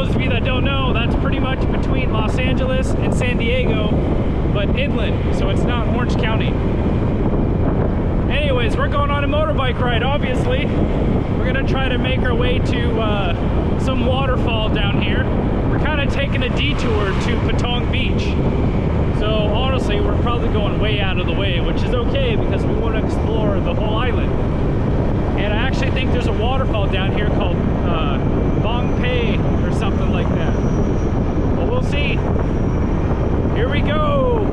those of you that don't know, that's pretty much between Los Angeles and San Diego, but inland, so it's not Orange County. Anyways, we're going on a motorbike ride, obviously. We're gonna try to make our way to some waterfall down here. We're kind of taking a detour to Patong Beach. So honestly, we're probably going way out of the way, which is okay because we want to explore the whole island. And I actually think there's a waterfall down here called Bang Pae or something like that. But we'll see. Here we go.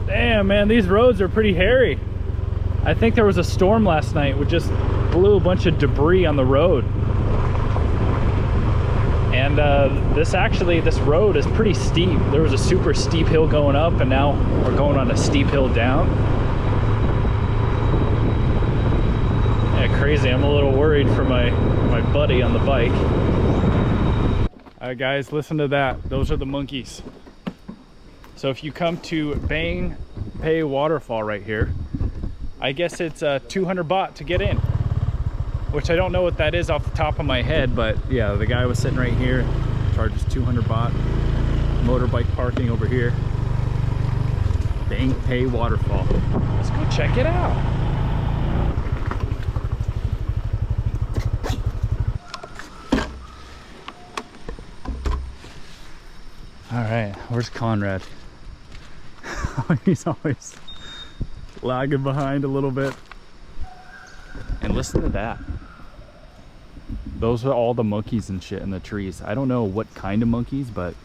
Damn, man, these roads are pretty hairy. I think there was a storm last night which just blew a bunch of debris on the road. And this road is pretty steep. There was a super steep hill going up, and now we're going on a steep hill down. Yeah, crazy. I'm a little worried for my buddy on the bike. All right, guys, listen to that. Those are the monkeys. So if you come to Bang Pae Waterfall right here, I guess it's 200 baht to get in, which I don't know what that is off the top of my head, but yeah, the guy was sitting right here, charges 200 baht. Motorbike parking over here. Bang Pae Waterfall. Let's go check it out. All right, where's Conrad? He's always lagging behind a little bit. And listen to that. Those are all the monkeys and shit in the trees. I don't know what kind of monkeys, but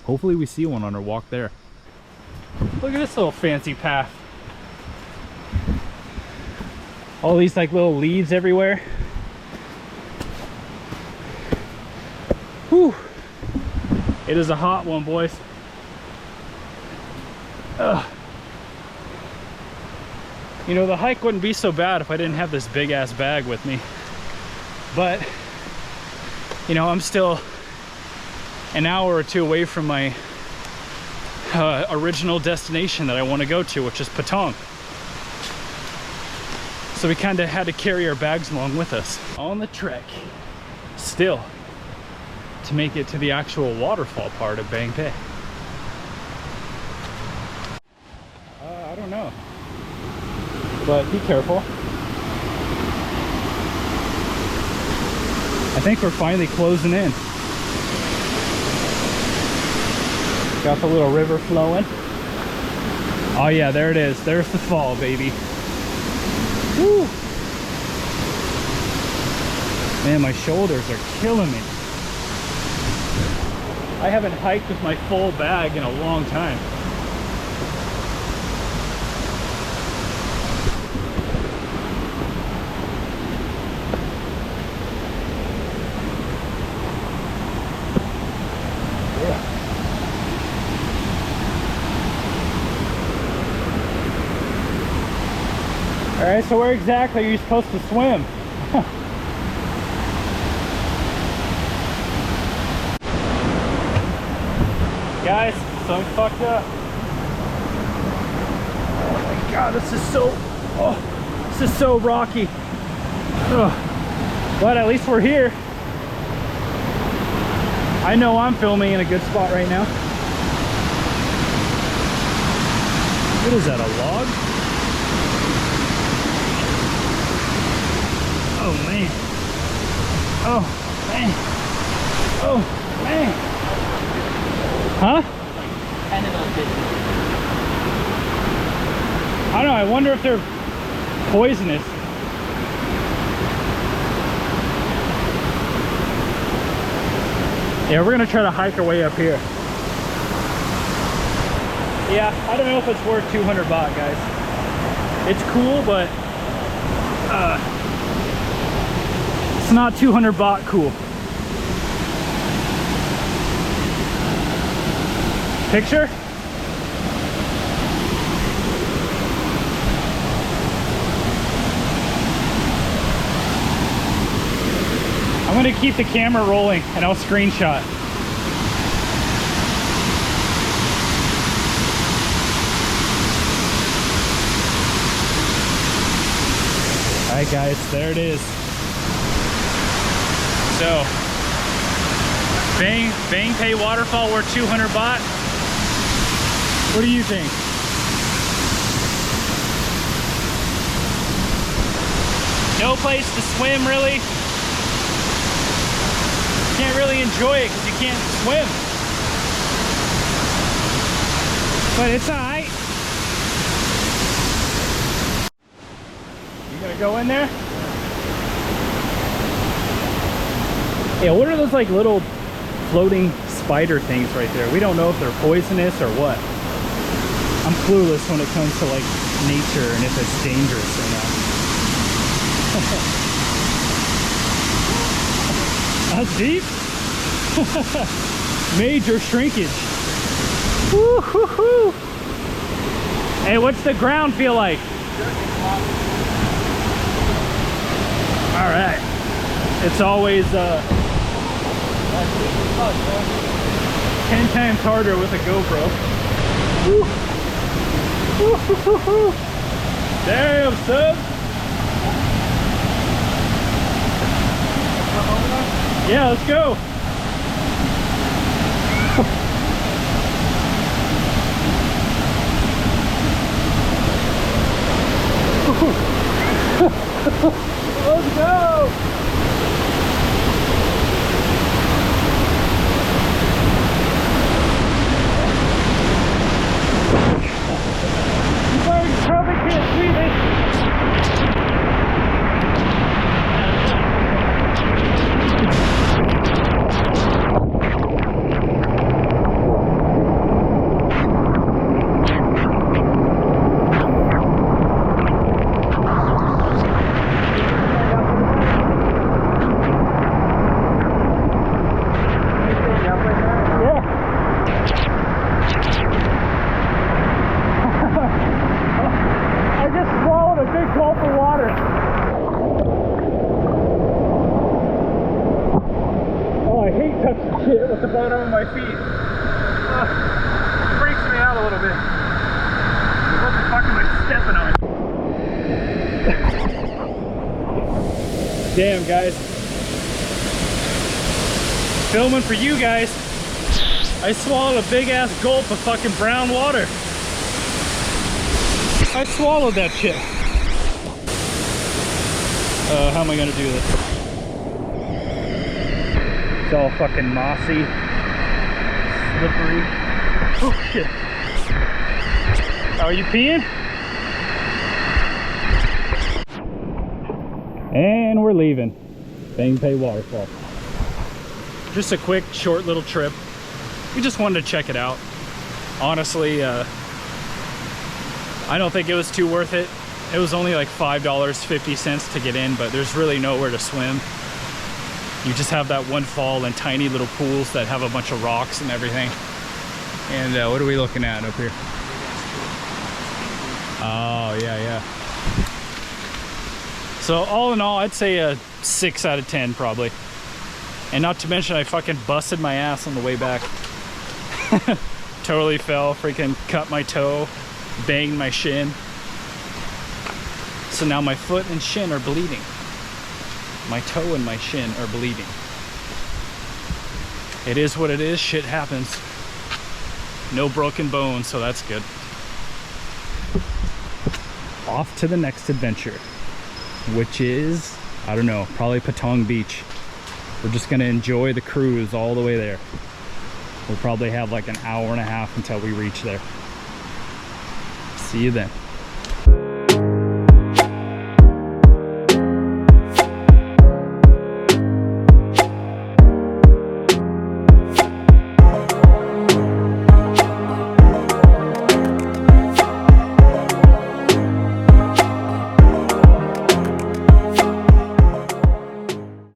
hopefully we see one on our walk there. Look at this little fancy path. All these like little leaves everywhere. Whew. It is a hot one, boys. Ugh. You know, the hike wouldn't be so bad if I didn't have this big ass bag with me. But, you know, I'm still an hour or two away from my original destination that I want to go to, which is Patong. So we kind of had to carry our bags along with us on the trek still to make it to the actual waterfall part of Bang Pae. I don't know, but be careful. I think we're finally closing in. Got the little river flowing. Oh yeah, there it is. There's the fall, baby. Woo! Man, my shoulders are killing me. I haven't hiked with my full bag in a long time. All right, so where exactly are you supposed to swim? Guys, something fucked up. Oh my God, this is so rocky. Oh, but at least we're here. I know I'm filming in a good spot right now. What is that, a log? Oh man. Oh man. Oh man. Huh? I don't know, I wonder if they're poisonous. Yeah, we're gonna try to hike our way up here. Yeah, I don't know if it's worth 200 baht, guys. It's cool, but it's not 200 baht cool. Picture? I'm gonna keep the camera rolling and I'll screenshot. right, guys, there it is. So, Bang Pae Waterfall, we're 200 baht. What do you think? No place to swim, really. Can't really enjoy it because you can't swim. But it's alright. You gonna go in there? Yeah, what are those like little floating spider things right there? We don't know if they're poisonous or what. I'm clueless when it comes to like nature and if it's dangerous or not. That's deep. Major shrinkage. Woo-hoo-hoo. Hey, what's the ground feel like? All right. It's always 10 times harder with a GoPro. Woo. Woo-hoo-hoo. Damn, son. Yeah, let's go. Let's go. You probably can't see this. Shit with the bottom of my feet. Freaks me out a little bit. What the fuck am I stepping on? Damn, guys. Filming for you guys. I swallowed a big ass gulp of fucking brown water. I swallowed that shit. How am I gonna do this? It's all fucking mossy, slippery. Oh shit. Are you peeing? And we're leaving Bang Pae Waterfall. Just a quick, short little trip. We just wanted to check it out. Honestly, I don't think it was too worth it. It was only like $5.50 to get in, but there's really nowhere to swim. You just have that one fall and tiny little pools that have a bunch of rocks and everything. And what are we looking at up here? Oh, yeah. So all in all, I'd say a 6 out of 10 probably. And not to mention, I fucking busted my ass on the way back. Totally fell, freaking cut my toe, banged my shin. So now my foot and shin are bleeding. My toe and my shin are bleeding. It is what it is, shit happens. No broken bones, so that's good. Off to the next adventure, which is, I don't know, probably Patong Beach. We're just gonna enjoy the cruise all the way there. We'll probably have like an hour and a half until we reach there. See you then.